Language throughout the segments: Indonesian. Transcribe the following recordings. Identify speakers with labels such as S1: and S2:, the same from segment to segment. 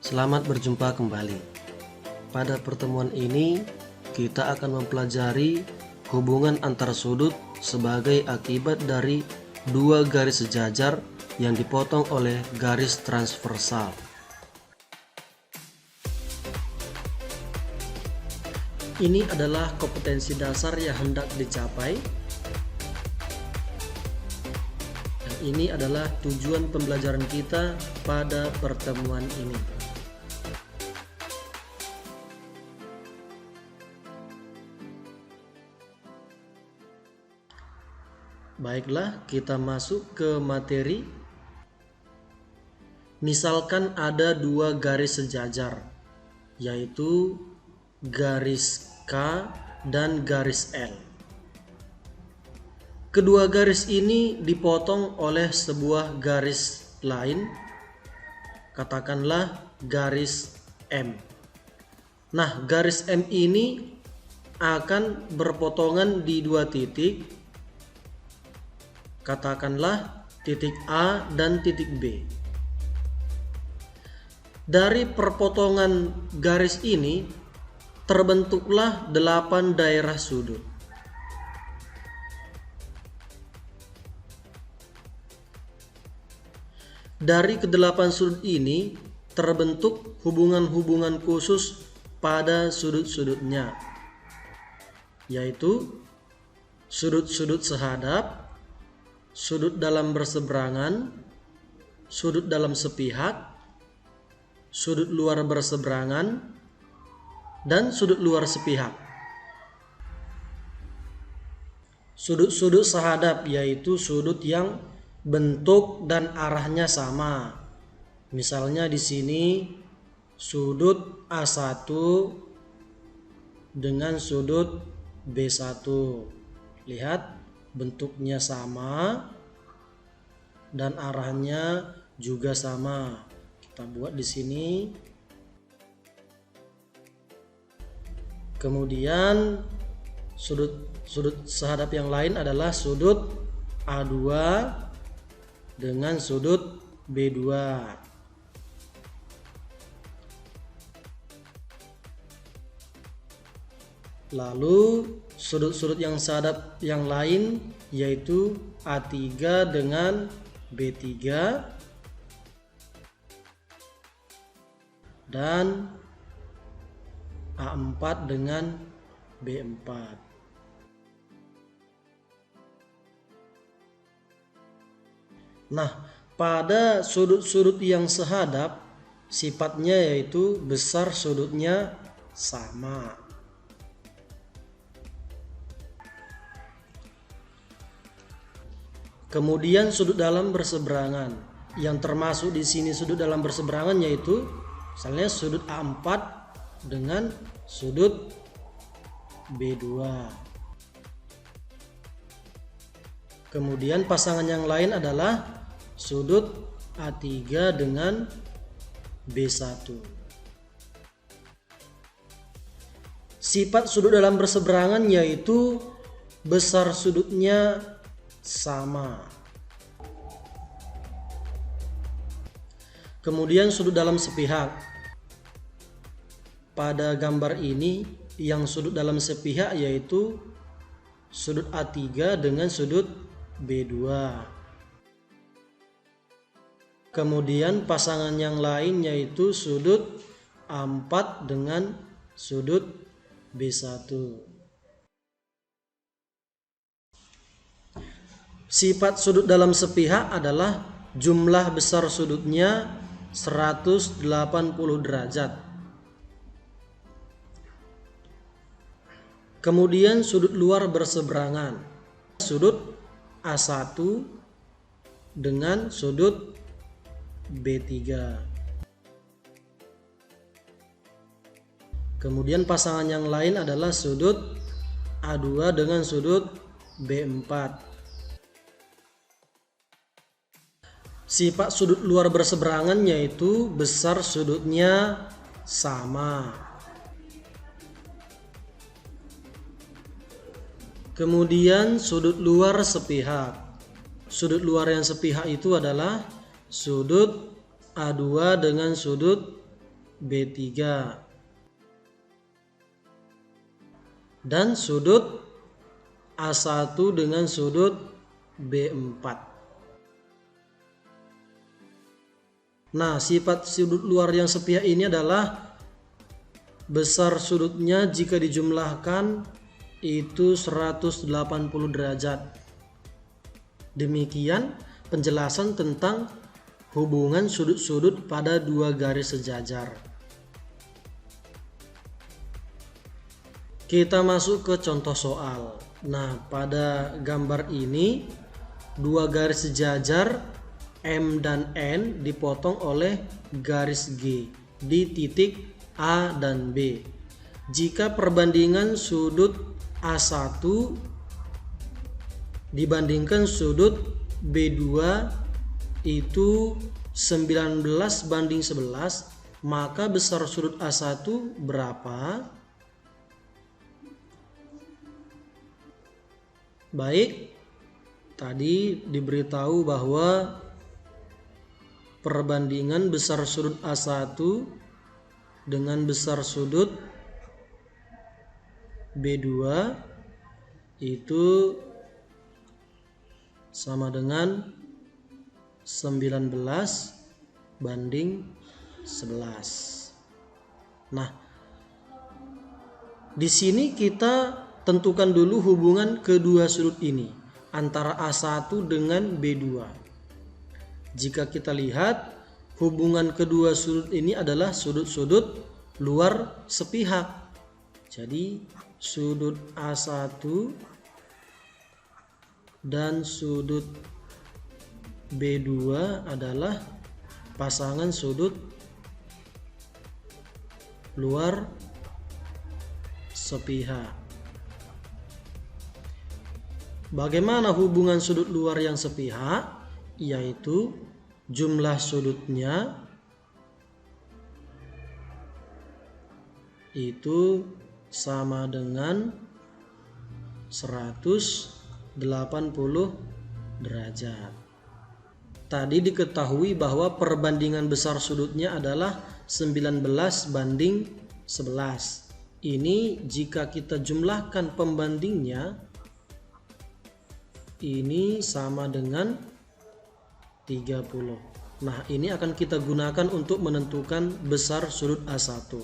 S1: Selamat berjumpa kembali. Pada pertemuan ini, kita akan mempelajari hubungan antar sudut sebagai akibat dari dua garis sejajar yang dipotong oleh garis transversal. Ini adalah kompetensi dasar yang hendak dicapai. Dan ini adalah tujuan pembelajaran kita pada pertemuan ini. Baiklah, kita masuk ke materi. Misalkan ada dua garis sejajar, yaitu garis K dan garis L. Kedua garis ini dipotong oleh sebuah garis lain, katakanlah garis M. Nah, garis M ini akan berpotongan di dua titik, katakanlah titik A dan titik B. Dari perpotongan garis ini terbentuklah 8 daerah sudut. Dari ke-8 sudut ini terbentuk hubungan-hubungan khusus pada sudut-sudutnya, yaitu sudut-sudut sehadap, sudut dalam berseberangan, sudut dalam sepihak, sudut luar berseberangan, dan sudut luar sepihak. Sudut-sudut sehadap yaitu sudut yang bentuk dan arahnya sama. Misalnya di sini sudut A1 dengan sudut B1. Lihat, bentuknya sama dan arahnya juga sama. Kita buat di sini. Kemudian sudut sehadap yang lain adalah sudut A2 dengan sudut B2. Lalu sudut-sudut yang sehadap yang lain yaitu A3 dengan B3 dan A4 dengan B4. Nah, pada sudut-sudut yang sehadap sifatnya yaitu besar sudutnya sama. Kemudian sudut dalam berseberangan. Yang termasuk di sini sudut dalam berseberangan yaitu misalnya sudut A4 dengan sudut B2. Kemudian pasangan yang lain adalah sudut A3 dengan B1. Sifat sudut dalam berseberangan yaitu besar sudutnya sama. Kemudian sudut dalam sepihak. Pada gambar ini yang sudut dalam sepihak yaitu sudut A3 dengan sudut B2. Kemudian pasangan yang lain yaitu sudut A4 dengan sudut B1. Sifat sudut dalam sepihak adalah jumlah besar sudutnya 180 derajat. Kemudian sudut luar berseberangan. Sudut A1 dengan sudut B3. Kemudian pasangan yang lain adalah sudut A2 dengan sudut B4. Sifat sudut luar berseberangan yaitu besar sudutnya sama. Kemudian sudut luar sepihak. Sudut luar yang sepihak itu adalah sudut A2 dengan sudut B3 dan sudut A1 dengan sudut B4. Nah, sifat sudut luar yang sepihak ini adalah besar sudutnya jika dijumlahkan itu 180 derajat. Demikian penjelasan tentang hubungan sudut-sudut pada dua garis sejajar. Kita masuk ke contoh soal. Nah, pada gambar ini dua garis sejajar M dan N dipotong oleh garis G di titik A dan B. Jika perbandingan sudut A1 dibandingkan sudut B2 itu 19:11, maka besar sudut A1 berapa? Baik, tadi diberitahu bahwa perbandingan besar sudut A1 dengan besar sudut B2 itu sama dengan 19:11. Nah, di sini kita tentukan dulu hubungan kedua sudut ini antara A1 dengan B2. Jika kita lihat, hubungan kedua sudut ini adalah sudut-sudut luar sepihak. Jadi sudut A1 dan sudut B2 adalah pasangan sudut luar sepihak. Bagaimana hubungan sudut luar yang sepihak? Yaitu jumlah sudutnya itu sama dengan 180 derajat. Tadi diketahui bahwa perbandingan besar sudutnya adalah 19:11. Ini jika kita jumlahkan pembandingnya ini sama dengan 30. Nah, ini akan kita gunakan untuk menentukan besar sudut A1.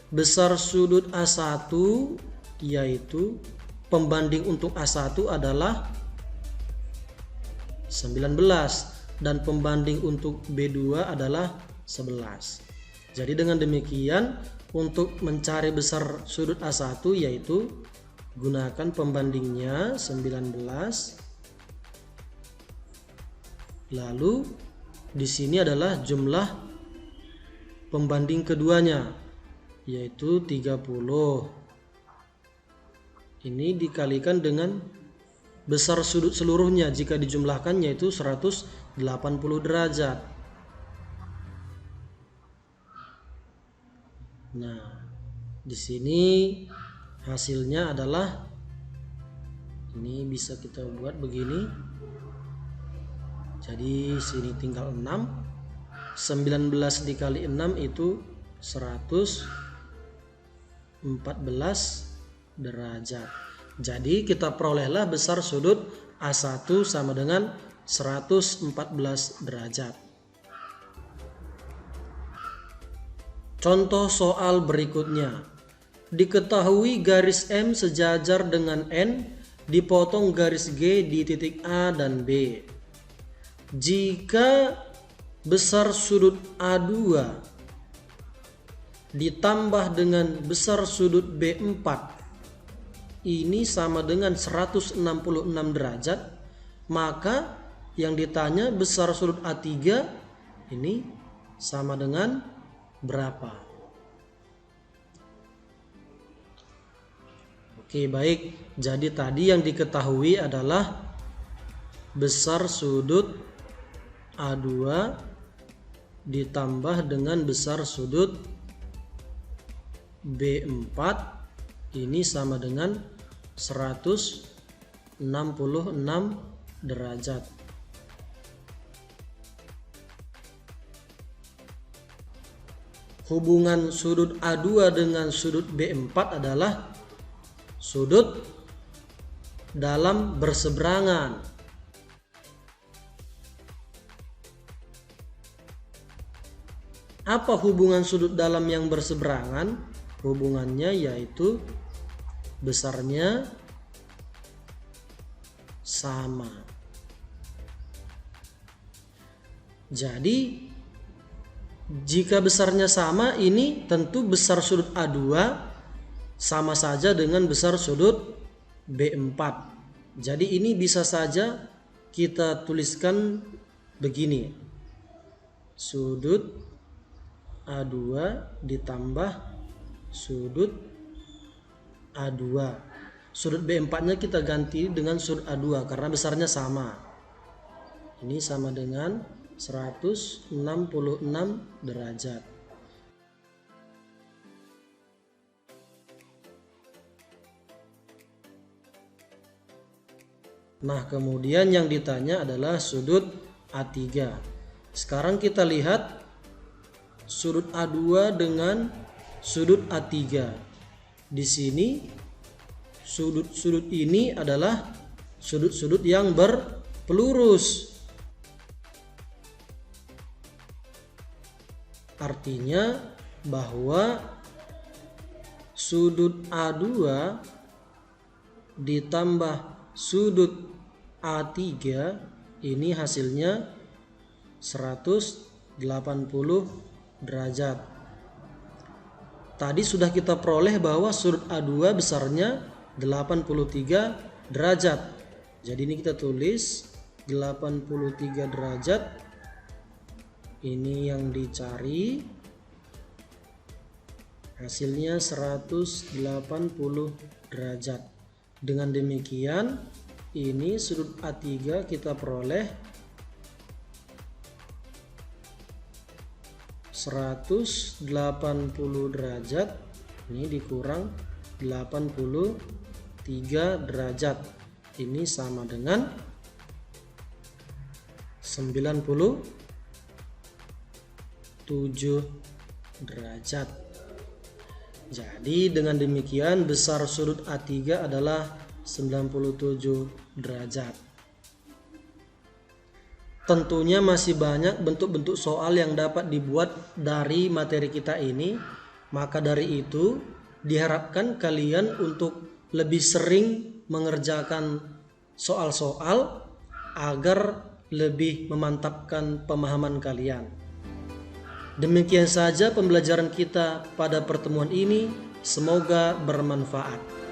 S1: Besar sudut A1 yaitu pembanding untuk A1 adalah 19 dan pembanding untuk B2 adalah 11. Jadi dengan demikian untuk mencari besar sudut A1 yaitu gunakan pembandingnya 19. Lalu di sini adalah jumlah pembanding keduanya yaitu 30. Ini dikalikan dengan besar sudut seluruhnya jika dijumlahkan yaitu 180 derajat. Nah, di sini hasilnya adalah ini bisa kita buat begini. Jadi sini tinggal 6. 19 dikali 6 itu 114 derajat. Jadi kita perolehlah besar sudut A1 sama dengan 114 derajat. Contoh soal berikutnya. Diketahui garis M sejajar dengan N dipotong garis G di titik A dan B. Jika besar sudut A2 ditambah dengan besar sudut B4 ini sama dengan 166 derajat, maka yang ditanya besar sudut A3 ini sama dengan berapa? Oke, baik. Jadi tadi yang diketahui adalah besar sudut A2 ditambah dengan besar sudut B4 ini sama dengan 166 derajat. hubungan sudut A2 dengan sudut B4 adalah sudut dalam berseberangan. Apa hubungan sudut dalam yang berseberangan? Hubungannya yaitu besarnya sama. Jadi jika besarnya sama, ini tentu besar sudut A2 sama saja dengan besar sudut B4. Jadi ini bisa saja kita tuliskan begini. Sudut A2 ditambah sudut A2. Sudut B4-nya kita ganti dengan sudut A2 karena besarnya sama. Ini sama dengan 166 derajat. Nah, kemudian yang ditanya adalah sudut A3. Sekarang kita lihat sudut A2 dengan sudut A3. Di sini sudut-sudut ini adalah sudut-sudut yang berpelurus. Artinya bahwa sudut A2 ditambah sudut A3 ini hasilnya 180 derajat. Tadi sudah kita peroleh bahwa sudut A2 besarnya 83 derajat. Jadi ini kita tulis 83 derajat. Ini yang dicari, hasilnya 180 derajat. Dengan demikian ini sudut A3 kita peroleh 180 derajat, ini dikurang 83 derajat, ini sama dengan 97 derajat. Jadi dengan demikian besar sudut A3 adalah 97 derajat. Tentunya masih banyak bentuk-bentuk soal yang dapat dibuat dari materi kita ini. Maka dari itu diharapkan kalian untuk lebih sering mengerjakan soal-soal agar lebih memantapkan pemahaman kalian. Demikian saja pembelajaran kita pada pertemuan ini. Semoga bermanfaat.